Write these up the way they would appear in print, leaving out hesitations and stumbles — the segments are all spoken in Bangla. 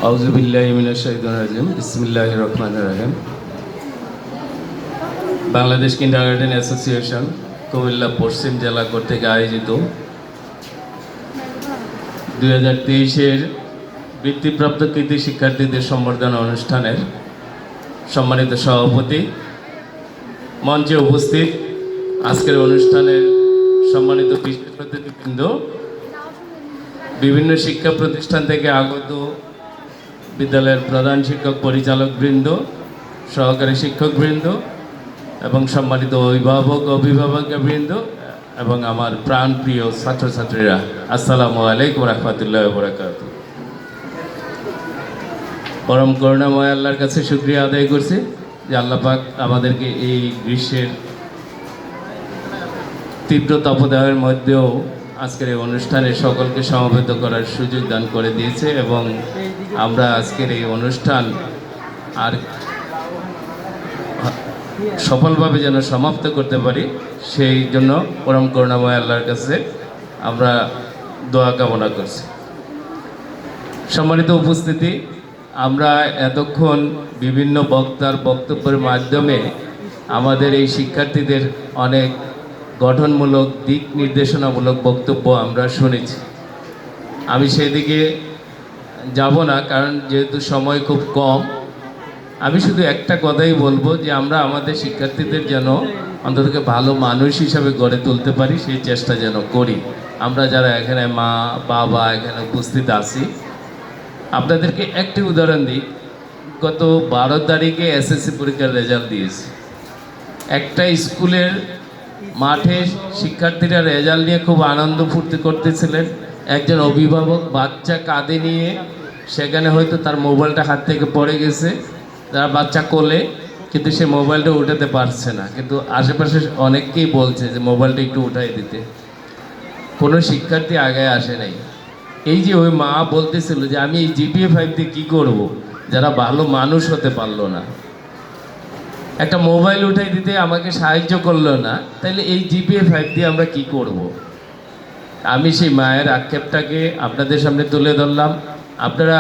আউযুবিল্লাহি মিনাশ শাইতানির রাজিম। বিসমিল্লাহির রহমানির রহিম। বাংলাদেশ কিন্ডারগার্টেন অ্যাসোসিয়েশন কুমিল্লা পশ্চিম জেলা কর্তৃক আয়োজিত 2023-এর বৃত্তিপ্রাপ্ত কৃতি শিক্ষার্থীদের সম্বর্ধনা অনুষ্ঠানের সম্মানিত সভাপতি, মঞ্চে উপস্থিত আজকের অনুষ্ঠানের সম্মানিত বিশেষ অতিথিবৃন্দ, বিভিন্ন শিক্ষা প্রতিষ্ঠান থেকে আগত বিদ্যালয়ের প্রধান শিক্ষক, পরিচালকবৃন্দ, সহকারী শিক্ষকবৃন্দ এবং সম্মানিত অভিভাবকবৃন্দ এবং আমার প্রাণপ্রিয় ছাত্রছাত্রীরা, আসসালামু আলাইকুম রহমতুল্লাহ বারাকাতুহু। পরম করুণাময় আল্লাহর কাছে শুকরিয়া আদায় করছি যে আল্লাহ পাক আমাদেরকে এই গ্রীষ্মের তীব্র তাপদাহের মধ্যেও আজকের এই অনুষ্ঠানে সকলকে সমবেত করার সুযোগ দান করে দিয়েছে এবং আমরা আজকের এই অনুষ্ঠান আর সফলভাবে যেন সমাপ্ত করতে পারি, সেই জন্য পরম করুণাময় আল্লাহর কাছে আমরা দোয়া কামনা করছি। সম্মানিত উপস্থিতি, আমরা এতক্ষণ বিভিন্ন বক্তার বক্তব্যের মাধ্যমে আমাদের এই শিক্ষার্থীদের অনেক গঠনমূলক, দিক নির্দেশনামূলক বক্তব্য আমরা শুনেছি। আমি সেদিকে যাব না, কারণ যেহেতু সময় খুব কম। আমি শুধু একটা কথাই বলবো যে আমরা আমাদের শিক্ষার্থীদের যেন অন্তত ভালো মানুষ হিসাবে গড়ে তুলতে পারি, সেই চেষ্টা যেন করি। আমরা যারা এখানে মা বাবা এখানে উপস্থিত আছি, আপনাদেরকে একটি উদাহরণ দিই। গত 12 তারিখে এসএসসি পরীক্ষার রেজাল্ট দিয়েছে। একটা স্কুলের মাঠে শিক্ষার্থীরা রেজাল্ট নিয়ে খুব আনন্দ ফুর্তি করতেছিলেন। একজন অভিভাবক বাচ্চা কাঁধে নিয়ে, সেখানে হয়তো তার মোবাইলটা হাত থেকে পড়ে গেছে, তার বাচ্চা কোলে, কিন্তু সে মোবাইলটা উঠাতে পারছে না। কিন্তু আশেপাশে অনেককেই বলছে যে মোবাইলটা একটু উঠাই দিতে। কোনো শিক্ষার্থী আগে আসে নাই। এই যে ওই মা বলতেছিল যে আমি এই জিপিএ 5 দিয়ে কী করবো, যারা ভালো মানুষ হতে পারলো না, একটা মোবাইল উঠাই দিতে আমাকে সাহায্য করলো না, তাইলে এই জিপিএ 5 দিয়ে আমরা কি করব। আমি সেই মায়ের আক্ষেপটাকে আপনাদের সামনে তুলে ধরলাম। আপনারা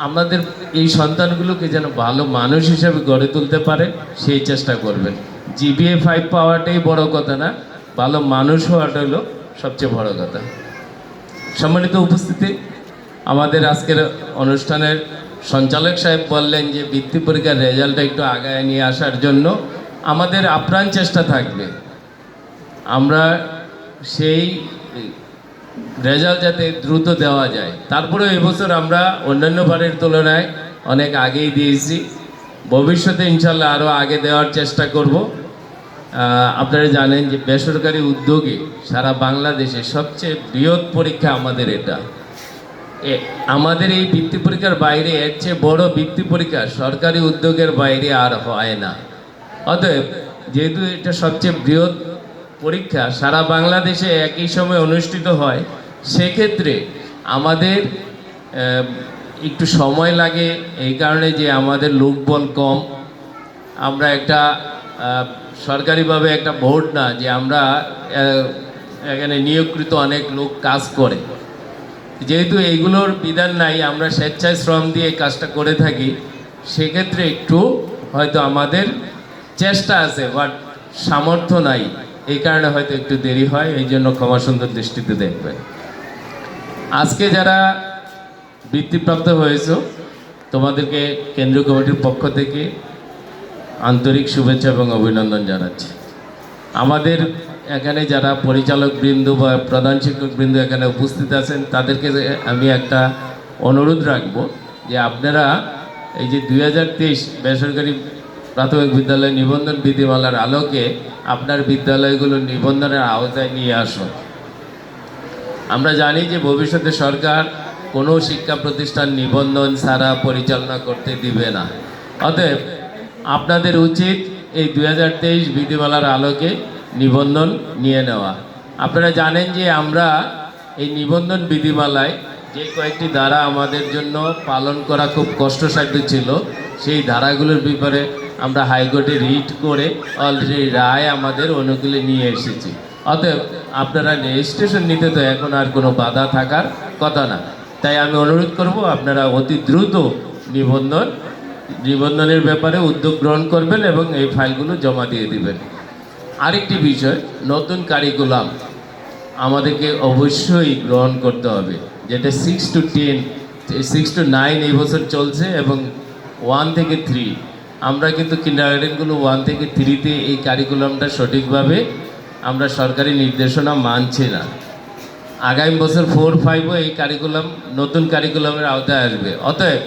আমাদের এই সন্তানগুলোকে যেন ভালো মানুষ হিসাবে গড়ে তুলতে পারে, সেই চেষ্টা করবেন। জিপিএ 5 পাওয়াটাই বড় কথা না, ভালো মানুষ হওয়াটা হলো সবচেয়ে বড় কথা। সম্মানিত উপস্থিতি, আমাদের আজকের অনুষ্ঠানের সঞ্চালক সাহেব বললেন যে বৃত্তি পরীক্ষার রেজাল্টটা একটু আগায় নিয়ে আসার জন্য আমাদের আপ্রাণ চেষ্টা থাকবে। আমরা সেই রেজাল্ট যাতে দ্রুত দেওয়া যায়। তারপরে এবছর আমরা অন্যান্য বারের তুলনায় অনেক আগেই দিয়েছি, ভবিষ্যতে ইনশাল্লাহ আরও আগে দেওয়ার চেষ্টা করব। আপনারা জানেন যে বেসরকারি উদ্যোগে সারা বাংলাদেশে সবচেয়ে বৃহৎ পরীক্ষা আমাদের এটা। আমাদের এই বৃত্তি পরীক্ষার বাইরে এর চেয়ে বড় বৃত্তি পরীক্ষা সরকারি উদ্যোগের বাইরে আর হয় না। অতএব যেহেতু এটা সবচেয়ে বৃহৎ পরীক্ষা, সারা বাংলাদেশে একই সময় অনুষ্ঠিত হয়, সেক্ষেত্রে আমাদের একটু সময় লাগে। এই কারণে যে আমাদের লোকবল কম, আমরা একটা সরকারিভাবে একটা বোর্ড না যে আমরা এখানে নিয়োগকৃত অনেক লোক কাজ করে। যেহেতু এইগুলোর বিধান নাই, আমরা স্বেচ্ছায় শ্রম দিয়ে কাজটা করে থাকি, সেক্ষেত্রে একটু হয়তো আমাদের চেষ্টা আছে বাট সামর্থ্য নাই, এই কারণে হয়তো একটু দেরি হয়। এই জন্য ক্ষমা সুন্দর দৃষ্টিতে দেখবেন। আজকে যারা বৃত্তিপ্রাপ্ত হয়েছে তোমাদেরকে কেন্দ্রীয় কমিটির পক্ষ থেকে আন্তরিক শুভেচ্ছা এবং অভিনন্দন জানাচ্ছি। আমাদের এখানে যারা পরিচালক বৃন্দ বা প্রধান শিক্ষক বৃন্দ এখানে উপস্থিত আছেন, তাদেরকে আমি একটা অনুরোধ রাখব যে আপনারা এই যে 2023 বেসরকারি প্রাথমিক বিদ্যালয় নিবন্ধন বিধিমালার আলোকে আপনার বিদ্যালয়গুলো নিবন্ধনের আওতায় নিয়ে আসুন। আমরা জানি যে ভবিষ্যতে সরকার কোনো শিক্ষা প্রতিষ্ঠান নিবন্ধন ছাড়া পরিচালনা করতে দিবে না। অতএব আপনাদের উচিত এই 2023 বিধিমালার আলোকে নিবন্ধন নিয়ে নেওয়া। আপনারা জানেন যে আমরা এই নিবন্ধন বিধিমালায় যে কয়েকটি ধারা আমাদের জন্য পালন করা খুব কষ্টসাধ্য ছিল, সেই ধারাগুলোর ব্যাপারে আমরা হাইকোর্টে রিট করে অলরেডি রায় আমাদের অনুকূলে নিয়ে এসেছি। অতএব আপনারা রেজিস্ট্রেশন নিতে তো এখন আর কোনো বাধা থাকার কথা না। তাই আমি অনুরোধ করব আপনারা অতি দ্রুত নিবন্ধনের ব্যাপারে উদ্যোগ গ্রহণ করবেন এবং এই ফাইলগুলো জমা দিয়ে দিবেন। আরেকটি বিষয়, নতুন কারিকুলাম আমাদেরকে অবশ্যই গ্রহণ করতে হবে, যেটা 6 to 10, 6 to 9 এই বছর চলছে এবং 1 থেকে 3। আমরা কিন্তু কিন্ডারগার্টেনগুলো 1 থেকে 3-তে এই কারিকুলামটা সঠিকভাবে আমরা সরকারি নির্দেশনা মানছি না। আগামী বছর 4-5ও এই কারিকুলাম নতুন কারিকুলামের আওতায় আসবে। অতএব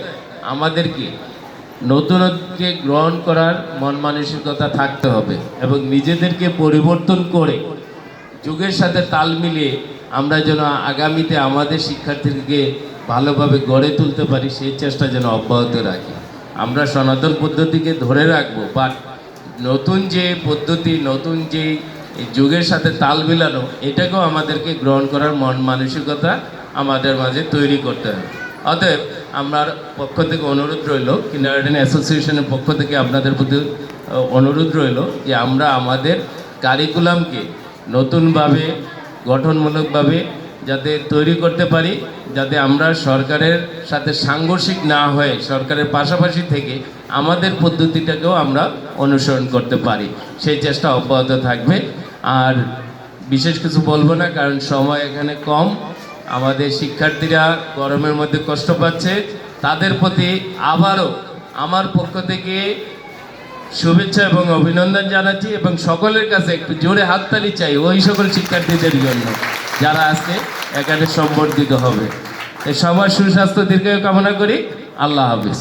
আমাদেরকে নতুনত্বকে গ্রহণ করার মন মানসিকতা থাকতে হবে এবং নিজেদেরকে পরিবর্তন করে যুগের সাথে তাল মিলিয়ে আমরা যেন আগামীতে আমাদের শিক্ষার্থীদেরকে ভালোভাবে গড়ে তুলতে পারি, সেই চেষ্টা যেন অব্যাহত রাখি। আমরা সনাতন পদ্ধতিকে ধরে রাখবো, বাট নতুন যে পদ্ধতি, নতুন যে যুগের সাথে তাল মিলানো, এটাকেও আমাদেরকে গ্রহণ করার মন মানসিকতা আমাদের মাঝে তৈরি করতে হবে। অতএব আমার পক্ষ থেকে অনুরোধ রইল, কিন্ডারগার্টেন অ্যাসোসিয়েশনের পক্ষ থেকে আপনাদের প্রতি অনুরোধ রইল যে আমরা আমাদের কারিকুলামকে নতুনভাবে গঠনমূলকভাবে যাতে তৈরি করতে পারি, যাতে আমরা সরকারের সাথে সাংঘর্ষিক না হয়ে সরকারের পাশাপাশি থেকে আমাদের পদ্ধতিটাকেও আমরা অনুসরণ করতে পারি, সেই চেষ্টা অব্যাহত থাকবে। আর বিশেষ কিছু বলবো না, কারণ সময় এখানে কম। আমাদের শিক্ষার্থীরা গরমের মধ্যে কষ্ট পাচ্ছে, তাদের প্রতি আবারও আমার পক্ষ থেকে শুভেচ্ছা এবং অভিনন্দন জানাচ্ছি এবং সকলের কাছে একটু জোরে হাততালি চাই ওই সকল শিক্ষার্থীদের জন্য যারা আজকে এখানে সম্বর্ধিত হবে। সবার সুস্বাস্থ্য দীর্ঘায়ু কামনা করি। আল্লাহ হাফিজ।